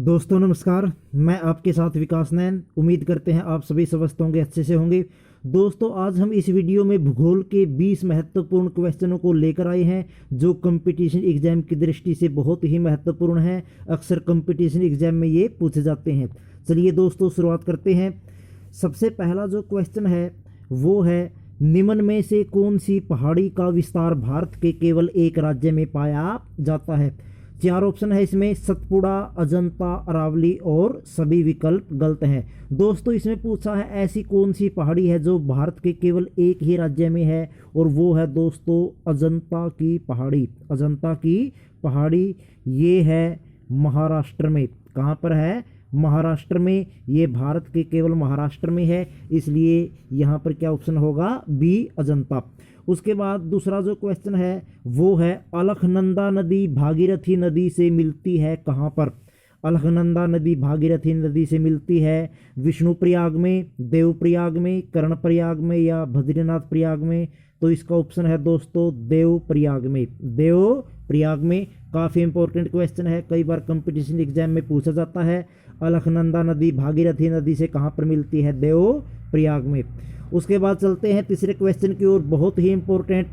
दोस्तों नमस्कार। मैं आपके साथ विकास नैन। उम्मीद करते हैं आप सभी स्वस्थ होंगे, अच्छे से होंगे। दोस्तों आज हम इस वीडियो में भूगोल के 20 महत्वपूर्ण क्वेश्चनों को लेकर आए हैं जो कंपटीशन एग्जाम की दृष्टि से बहुत ही महत्वपूर्ण है। अक्सर कंपटीशन एग्जाम में ये पूछे जाते हैं। चलिए दोस्तों शुरुआत करते हैं। सबसे पहला जो क्वेश्चन है वो है, निम्न में से कौन सी पहाड़ी का विस्तार भारत के केवल एक राज्य में पाया जाता है। चार ऑप्शन है इसमें, सतपुड़ा, अजंता, अरावली और सभी विकल्प गलत हैं। दोस्तों इसमें पूछा है ऐसी कौन सी पहाड़ी है जो भारत के केवल एक ही राज्य में है, और वो है दोस्तों अजंता की पहाड़ी। अजंता की पहाड़ी ये है महाराष्ट्र में। कहाँ पर है? महाराष्ट्र में। ये भारत के केवल महाराष्ट्र में है, इसलिए यहाँ पर क्या ऑप्शन होगा? बी, अजंता। उसके बाद दूसरा जो क्वेश्चन है वो है, अलखनंदा नदी भागीरथी नदी से मिलती है कहाँ पर। अलखनंदा नदी भागीरथी नदी से मिलती है विष्णुप्रयाग में, देवप्रयाग में, कर्णप्रयाग में या बद्रीनाथ प्रयाग में। तो इसका ऑप्शन है दोस्तों देवप्रयाग में। देवप्रयाग में। काफ़ी इंपॉर्टेंट क्वेश्चन है, कई बार कंपटीशन एग्जाम में पूछा जाता है। अलखनंदा नदी भागीरथी नदी से कहाँ पर मिलती है? देवप्रयाग में। उसके बाद चलते हैं तीसरे क्वेश्चन की ओर। बहुत ही इंपॉर्टेंट,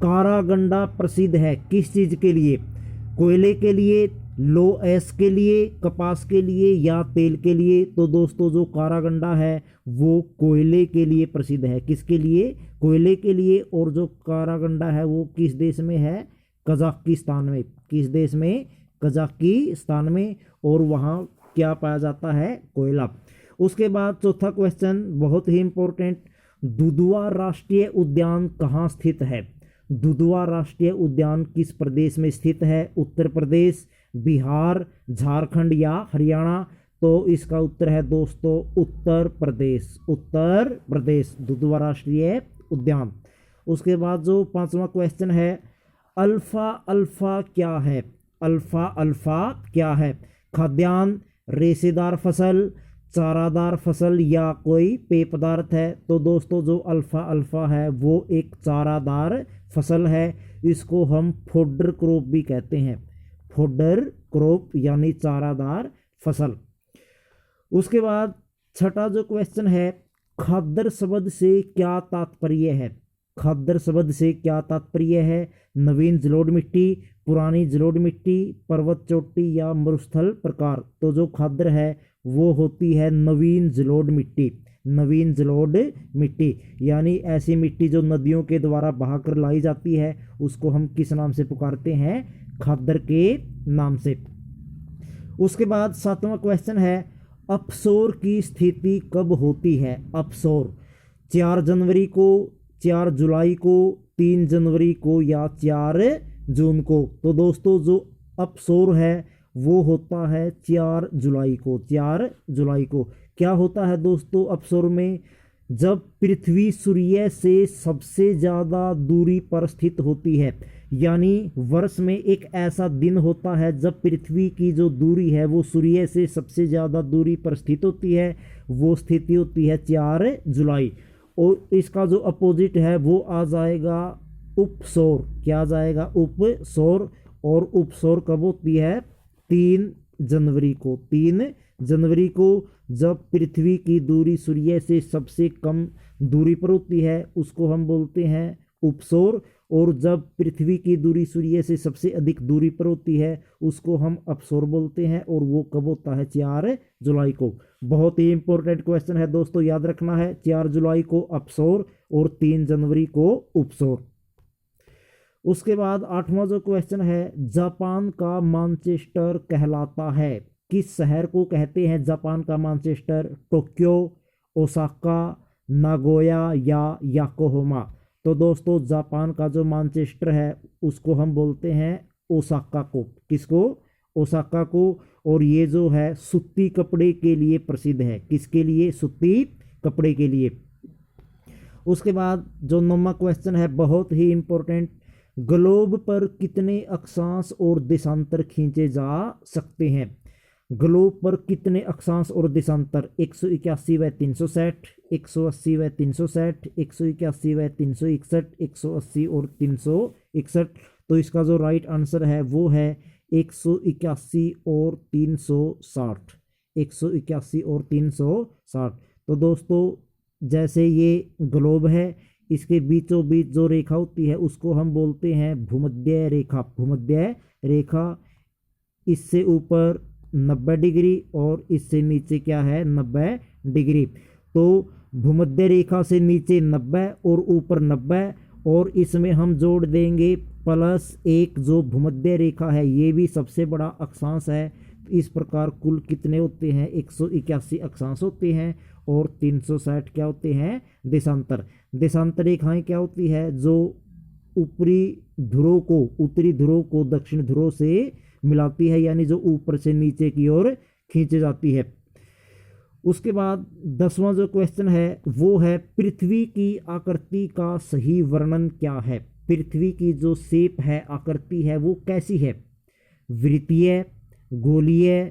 कारागंडा प्रसिद्ध है किस चीज़ के लिए? कोयले के लिए, लोएस के लिए, कपास के लिए या तेल के लिए? तो दोस्तों जो कारागंडा है वो कोयले के लिए प्रसिद्ध है। किसके लिए? कोयले के लिए। और जो कारागंडा है वो किस देश में है? कजाकिस्तान में। किस देश में? कजाकिस्तान में। और वहाँ क्या पाया जाता है? कोयला। उसके बाद चौथा क्वेश्चन बहुत ही इंपॉर्टेंट, दुधवा राष्ट्रीय उद्यान कहाँ स्थित है? दुधवा राष्ट्रीय उद्यान किस प्रदेश में स्थित है? उत्तर प्रदेश, बिहार, झारखंड या हरियाणा? तो इसका उत्तर है दोस्तों उत्तर प्रदेश। उत्तर प्रदेश, दुधवा राष्ट्रीय उद्यान। उसके बाद जो पांचवा क्वेश्चन है, अल्फा अल्फा क्या है? अल्फा अल्फा क्या है? खाद्यान्न, रेशेदार फसल, चारादार फसल या कोई पेय पदार्थ है? तो दोस्तों जो अल्फा अल्फा है वो एक चारादार फसल है। इसको हम फोडर क्रॉप भी कहते हैं। फोडर क्रॉप यानी चारादार फसल। उसके बाद छठा जो क्वेश्चन है, खाद्दर शब्द से क्या तात्पर्य है? खाद्दर शब्द से क्या तात्पर्य है? नवीन जलोढ़ मिट्टी, पुरानी जलोढ़ मिट्टी, पर्वत चोटी या मरुस्थल प्रकार? तो जो खाद्दर है वो होती है नवीन जलोढ़ मिट्टी। नवीन जलोढ़ मिट्टी यानी ऐसी मिट्टी जो नदियों के द्वारा बहाकर लाई जाती है, उसको हम किस नाम से पुकारते हैं? खाद्दर के नाम से। उसके बाद सातवां क्वेश्चन है, अपसोर की स्थिति कब होती है? अपसोर 4 जनवरी को, 4 जुलाई को, 3 जनवरी को या 4 जून को? तो दोस्तों जो अपसोर है वो होता है 4 जुलाई को। 4 जुलाई को। क्या होता है दोस्तों अपसोर में? जब पृथ्वी सूर्य से सबसे ज़्यादा दूरी पर स्थित होती है, यानी वर्ष में एक ऐसा दिन होता है जब पृथ्वी की जो दूरी है वो सूर्य से सबसे ज़्यादा दूरी पर स्थित होती है। वो स्थिति होती है 4 जुलाई। और इसका जो अपोजिट है वो आ जाएगा उपसौर। क्या आ जाएगा? उपसौर। और उपसौर कब होती है? 3 जनवरी को। 3 जनवरी को जब पृथ्वी की दूरी सूर्य से सबसे कम दूरी पर होती है उसको हम बोलते हैं उपसौर। और जब पृथ्वी की दूरी सूर्य से सबसे अधिक दूरी पर होती है उसको हम अपसौर बोलते हैं। और वो कब होता है? 4 जुलाई को। बहुत ही इंपॉर्टेंट क्वेश्चन है दोस्तों, याद रखना है। 4 जुलाई को अपसौर और 3 जनवरी को उपसौर। उसके बाद आठवां जो क्वेश्चन है, जापान का मानचेस्टर कहलाता है किस शहर को कहते हैं? जापान का मानचेस्टर टोक्यो, ओसाका, नागोया या याकोहामा? तो दोस्तों जापान का जो मानचेस्टर है उसको हम बोलते हैं ओसाका को। किसको? ओसाका को। और ये जो है सूती कपड़े के लिए प्रसिद्ध है। किसके लिए? सूती कपड़े के लिए। उसके बाद जो 9वां क्वेश्चन है बहुत ही इंपॉर्टेंट, ग्लोब पर कितने अक्षांश और देशांतर खींचे जा सकते हैं? ग्लोब पर कितने अक्षांश और देशांतर? 181 व 360, 180 व 360, 181 व 361, 180 और 361। तो इसका जो राइट आंसर है वो है 181 और 360, 181 और 360। तो दोस्तों जैसे ये ग्लोब है, इसके बीचों बीच जो रेखा होती है उसको हम बोलते हैं भूमध्य रेखा, भूमध्य रेखा। इससे ऊपर 90 डिग्री और इससे नीचे क्या है 90 डिग्री। तो भूमध्य रेखा से नीचे 90 और ऊपर 90, और इसमें हम जोड़ देंगे +1 जो भूमध्य रेखा है, ये भी सबसे बड़ा अक्षांश है। इस प्रकार कुल कितने होते हैं 181 अक्षांश होते हैं और 360 क्या होते हैं देशांतर। देशांतर रेखाएं क्या होती है, जो ऊपरी ध्रुव को, उत्तरी ध्रुव को दक्षिण ध्रुव से मिलाती है, यानी जो ऊपर से नीचे की ओर खींची जाती है। उसके बाद 10वां जो क्वेश्चन है वो है पृथ्वी की आकृति का सही वर्णन क्या है। पृथ्वी की जो शेप है, आकृति है, वो कैसी है, वृत्तीय, गोलीय,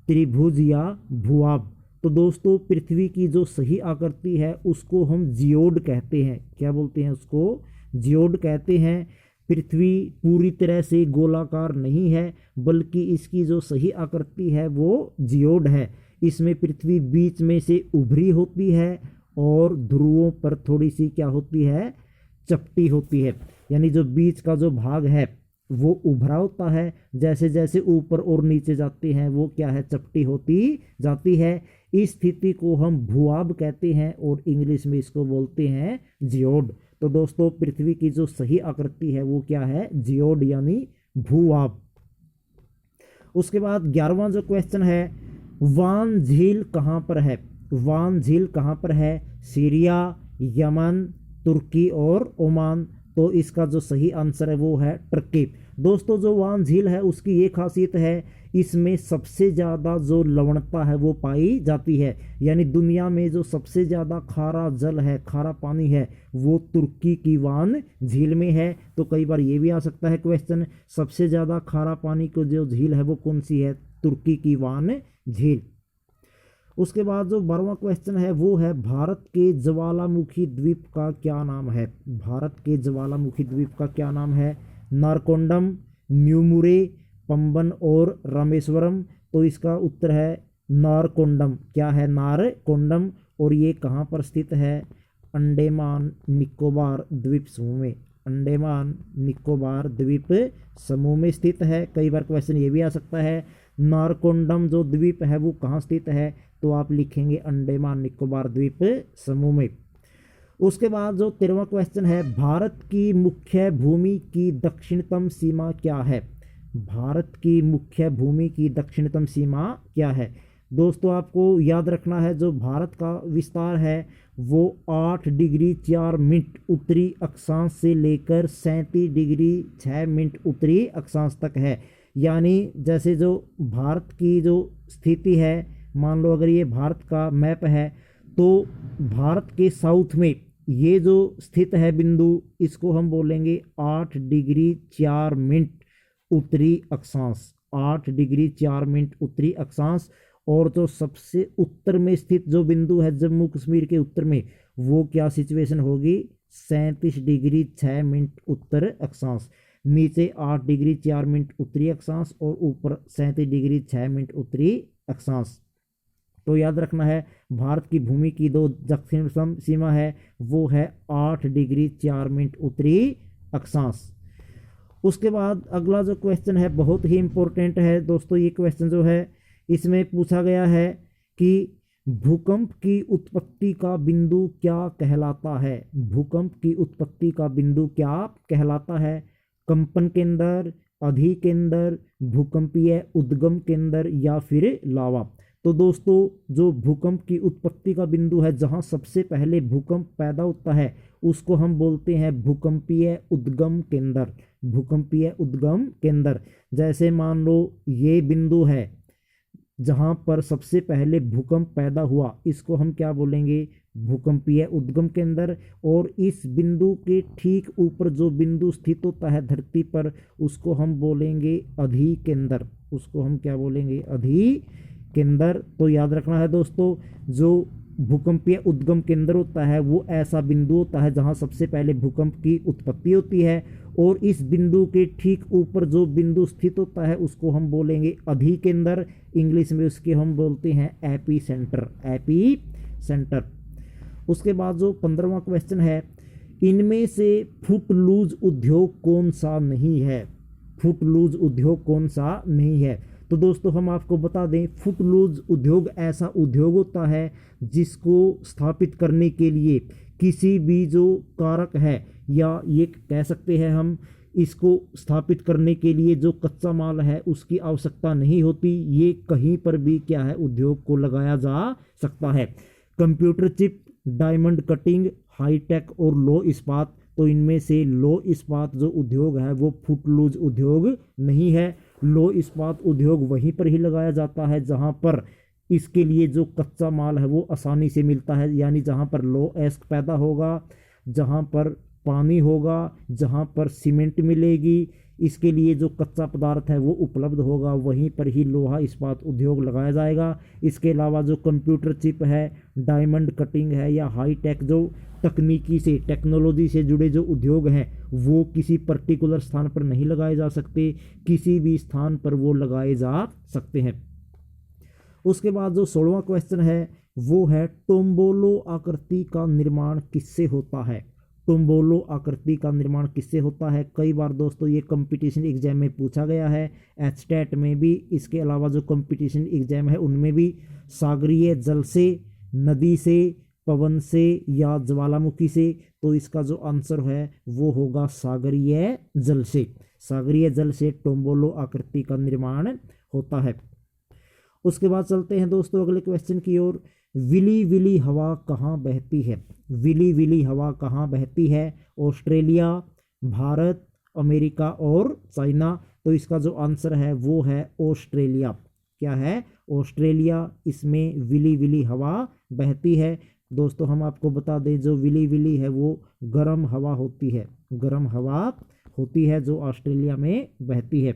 त्रिभुज या भूआब। तो दोस्तों पृथ्वी की जो सही आकृति है उसको हम जियोड कहते हैं। क्या बोलते हैं उसको, जियोड कहते हैं। पृथ्वी पूरी तरह से गोलाकार नहीं है, बल्कि इसकी जो सही आकृति है वो जियोड है। इसमें पृथ्वी बीच में से उभरी होती है और ध्रुवों पर थोड़ी सी क्या होती है, चपटी होती है, यानी जो बीच का जो भाग है वो उभरा होता है। जैसे जैसे ऊपर और नीचे जाते हैं वो क्या है, चपटी होती जाती है। इस स्थिति को हम भूआब कहते हैं और इंग्लिश में इसको बोलते हैं जियोड। तो दोस्तों पृथ्वी की जो सही आकृति है वो क्या है, जियोड यानी भूआब। उसके बाद 11वां जो क्वेश्चन है, वान झील कहाँ पर है। वान झील कहाँ पर है, सीरिया, यमन, तुर्की और ओमान। तो इसका जो सही आंसर है वो है टर्की। दोस्तों जो वान झील है उसकी ये खासियत है, इसमें सबसे ज़्यादा जो लवणता है वो पाई जाती है, यानी दुनिया में जो सबसे ज़्यादा खारा जल है, खारा पानी है, वो तुर्की की वान झील में है। तो कई बार ये भी आ सकता है क्वेश्चन, सबसे ज़्यादा खारा पानी को जो झील है वो कौन सी है, तुर्की की वान झील। उसके बाद जो 12वां क्वेश्चन है वो है भारत के ज्वालामुखी द्वीप का क्या नाम है। भारत के ज्वालामुखी द्वीप का क्या नाम है, नारकोंडम, न्यूमुरे, पंबन और रामेश्वरम। तो इसका उत्तर है नारकोंडम। क्या है, नारकोंडम। और ये कहाँ पर स्थित है, अंडमान निकोबार द्वीप समूह में, अंडमान निकोबार द्वीप समूह में स्थित है। कई बार क्वेश्चन ये भी आ सकता है, नारकोंडम जो द्वीप है वो कहाँ स्थित है, तो आप लिखेंगे अंडमान निकोबार द्वीप समूह में। उसके बाद जो 13वां क्वेश्चन है, भारत की मुख्य भूमि की दक्षिणतम सीमा क्या है। भारत की मुख्य भूमि की दक्षिणतम सीमा क्या है। दोस्तों आपको याद रखना है, जो भारत का विस्तार है वो 8 डिग्री 4 मिनट उत्तरी अक्षांश से लेकर 37 डिग्री 6 मिनट उत्तरी अक्षांश तक है। यानी जैसे जो भारत की जो स्थिति है, मान लो अगर ये भारत का मैप है, तो भारत के साउथ में ये जो स्थित है बिंदु, इसको हम बोलेंगे 8 डिग्री 4 मिनट उत्तरी अक्षांश, 8 डिग्री 4 मिनट उत्तरी अक्षांश। और जो सबसे उत्तर में स्थित जो बिंदु है जम्मू कश्मीर के उत्तर में, वो क्या सिचुएशन होगी, 37 डिग्री 6 मिनट उत्तर अक्षांश। नीचे 8 डिग्री 4 मिनट उत्तरी अक्षांश और ऊपर 37 डिग्री 6 मिनट उत्तरी अक्षांश। तो याद रखना है, भारत की भूमि की जो दक्षिणतम सीमा है वो है 8 डिग्री 4 मिनट उत्तरी अक्षांश। उसके बाद अगला जो क्वेश्चन है बहुत ही इंपॉर्टेंट है दोस्तों। ये क्वेश्चन जो है इसमें पूछा गया है कि भूकंप की उत्पत्ति का बिंदु क्या कहलाता है। भूकंप की उत्पत्ति का बिंदु क्या कहलाता है, कंपन केंद्र, अधि केंद्र, भूकंपीय उद्गम केंद्र या फिर लावा। तो दोस्तों जो भूकंप की उत्पत्ति का बिंदु है, जहां सबसे पहले भूकंप पैदा होता है, उसको हम बोलते हैं भूकंपीय उद्गम केंद्र, भूकंपीय उद्गम केंद्र। जैसे मान लो ये बिंदु है जहां पर सबसे पहले भूकंप पैदा हुआ, इसको हम क्या बोलेंगे, भूकंपीय उद्गम केंद्र। और इस बिंदु के ठीक ऊपर जो बिंदु स्थित होता है धरती पर, उसको हम बोलेंगे अधि केंद्र, उसको हम क्या बोलेंगे, अधि केंद्र। तो याद रखना है दोस्तों, जो भूकंपीय उद्गम केंद्र होता है वो ऐसा बिंदु होता है जहां सबसे पहले भूकंप की उत्पत्ति होती है और इस बिंदु के ठीक ऊपर जो बिंदु स्थित होता है उसको हम बोलेंगे अधिकेंद्र, इंग्लिश में उसके हम बोलते हैं एपी सेंटर, एपी सेंटर। उसके बाद जो 15वां क्वेश्चन है, इनमें से फुटलूज उद्योग कौन सा नहीं है, फुटलूज उद्योग कौन सा नहीं है। तो दोस्तों हम आपको बता दें, फुटलूज उद्योग ऐसा उद्योग होता है जिसको स्थापित करने के लिए किसी भी जो कारक है, या ये कह सकते हैं हम, इसको स्थापित करने के लिए जो कच्चा माल है उसकी आवश्यकता नहीं होती। ये कहीं पर भी क्या है, उद्योग को लगाया जा सकता है। Computer chip, diamond cutting, hitech और लो इस्पात, तो इनमें से लो इस्पात जो उद्योग है वो फुटलूज उद्योग नहीं है। लो इस्पात उद्योग वहीं पर ही लगाया जाता है जहां पर इसके लिए जो कच्चा माल है वो आसानी से मिलता है, यानी जहां पर लो एस्क पैदा होगा, जहां पर पानी होगा, जहां पर सीमेंट मिलेगी, इसके लिए जो कच्चा पदार्थ है वो उपलब्ध होगा, वहीं पर ही लोहा इस्पात उद्योग लगाया जाएगा। इसके अलावा जो कंप्यूटर चिप है, डायमंड कटिंग है, या हाईटेक जो तकनीकी से, टेक्नोलॉजी से जुड़े जो उद्योग हैं वो किसी पर्टिकुलर स्थान पर नहीं लगाए जा सकते, किसी भी स्थान पर वो लगाए जा सकते हैं। उसके बाद जो 16वां क्वेश्चन है वो है, टोम्बोलो आकृति का निर्माण किससे होता है, टोम्बोलो आकृति का निर्माण किससे होता है। कई बार दोस्तों ये कंपटीशन एग्जाम में पूछा गया है, एचटेट में भी, इसके अलावा जो कंपटीशन एग्जाम है उनमें भी। सागरीय जल से, नदी से, पवन से या ज्वालामुखी से, तो इसका जो आंसर है वो होगा सागरीय जल से। सागरीय जल से टोम्बोलो आकृति का निर्माण होता है। उसके बाद चलते हैं दोस्तों अगले क्वेश्चन की ओर। विली विली हवा कहाँ बहती है, विली विली हवा कहाँ बहती है। ऑस्ट्रेलिया, भारत, अमेरिका और चाइना, तो इसका जो आंसर है वो है ऑस्ट्रेलिया। क्या है, ऑस्ट्रेलिया, इसमें विली विली हवा बहती है। दोस्तों हम आपको बता दें, जो विली विली है वो गर्म हवा होती है, गर्म हवा होती है जो ऑस्ट्रेलिया में बहती है।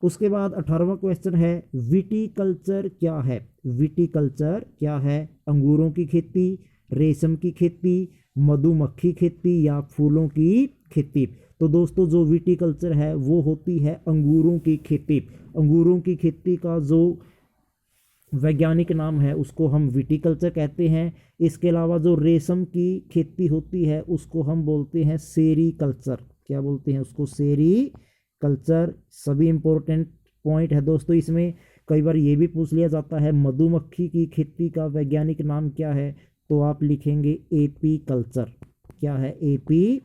उसके बाद 18वां क्वेश्चन है, विटीकल्चर क्या है, विटीकल्चर क्या है। अंगूरों की खेती, रेशम की खेती, मधुमक्खी खेती या फूलों की खेती। तो दोस्तों जो विटीकल्चर है वो होती है अंगूरों की खेती। अंगूरों की खेती का जो वैज्ञानिक नाम है उसको हम विटीकल्चर कहते हैं। इसके अलावा जो रेशम की खेती होती है उसको हम बोलते हैं सेरीकल्चर। क्या बोलते हैं उसको, सेरीकल्चर। सभी इंपॉर्टेंट पॉइंट है दोस्तों इसमें। कई बार ये भी पूछ लिया जाता है मधुमक्खी की खेती का वैज्ञानिक नाम क्या है, तो आप लिखेंगे एपी कल्चर। क्या है, एपी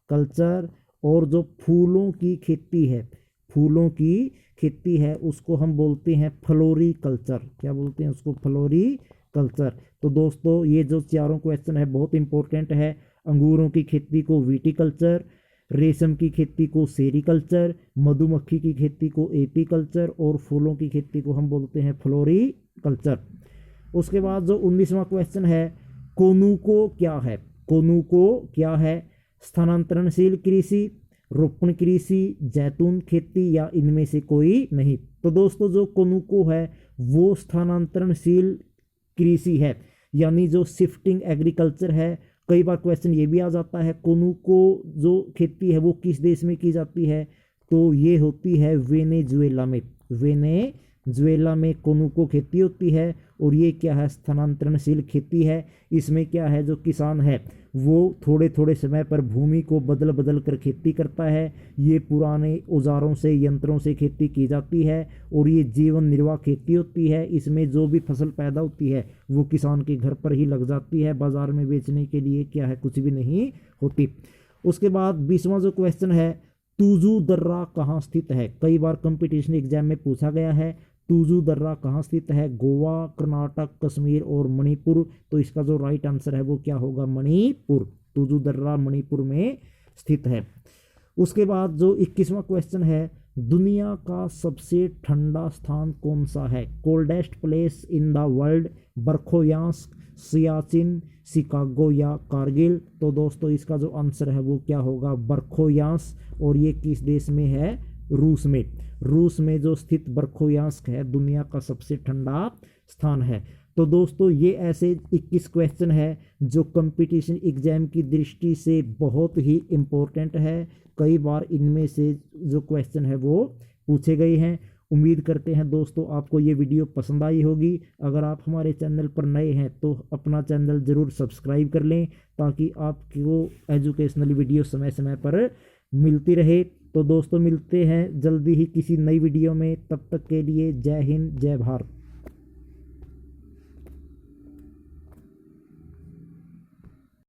कल्चर। और जो फूलों की खेती है, फूलों की खेती है उसको हम बोलते हैं फ्लोरी कल्चर। क्या बोलते हैं उसको, फ्लोरी कल्चर। तो दोस्तों ये जो चारों क्वेश्चन है बहुत इंपॉर्टेंट है। अंगूरों की खेती को विटीकल्चर, रेशम की खेती को सेरीकल्चर, मधुमक्खी की खेती को एपी कल्चर और फूलों की खेती को हम बोलते हैं फ्लोरी कल्चर। उसके बाद जो 19वां क्वेश्चन है, कोनुको क्या है, कोनुको क्या है। स्थानांतरणशील कृषि, रोपण कृषि, जैतून खेती या इनमें से कोई नहीं। तो दोस्तों जो कोनुको है वो स्थानांतरणशील कृषि है, यानी जो शिफ्टिंग एग्रीकल्चर है। कई बार क्वेश्चन ये भी आ जाता है, कोनुको जो खेती है वो किस देश में की जाती है, तो ये होती है वेनेजुएला में। वेनेजुएला में कोनुको खेती होती है। और ये क्या है, स्थानांतरणशील खेती है। इसमें क्या है, जो किसान है वो थोड़े थोड़े समय पर भूमि को बदल बदल कर खेती करता है। ये पुराने औजारों से, यंत्रों से खेती की जाती है और ये जीवन निर्वाह खेती होती है। इसमें जो भी फसल पैदा होती है वो किसान के घर पर ही लग जाती है, बाजार में बेचने के लिए क्या है कुछ भी नहीं होती। उसके बाद 20वां जो क्वेश्चन है, तुजू दर्रा कहाँ स्थित है। कई बार कंपटीशन एग्जाम में पूछा गया है, तुजू दर्रा कहाँ स्थित है। गोवा, कर्नाटक, कश्मीर और मणिपुर। तो इसका जो राइट आंसर है वो क्या होगा, मणिपुर। तुजू दर्रा मणिपुर में स्थित है। उसके बाद जो 21वां क्वेश्चन है, दुनिया का सबसे ठंडा स्थान कौन सा है। Coldest place in the world, Verkhoyansk, Siachen, Chicago या कारगिल। तो दोस्तों इसका जो आंसर है वो क्या होगा, बर्खोयांस्क। और ये किस देश में है, रूस में। रूस में जो स्थित बर्खोयांस्क है दुनिया का सबसे ठंडा स्थान है। तो दोस्तों ये ऐसे 21 क्वेश्चन है जो कंपटीशन एग्जाम की दृष्टि से बहुत ही इम्पोर्टेंट है। कई बार इनमें से जो क्वेश्चन है वो पूछे गए हैं। उम्मीद करते हैं दोस्तों आपको ये वीडियो पसंद आई होगी। अगर आप हमारे चैनल पर नए हैं तो अपना चैनल ज़रूर सब्सक्राइब कर लें ताकि आपको एजुकेशनल वीडियो समय समय पर मिलती रहे। तो दोस्तों मिलते हैं जल्दी ही किसी नई वीडियो में, तब तक के लिए जय हिंद जय भारत।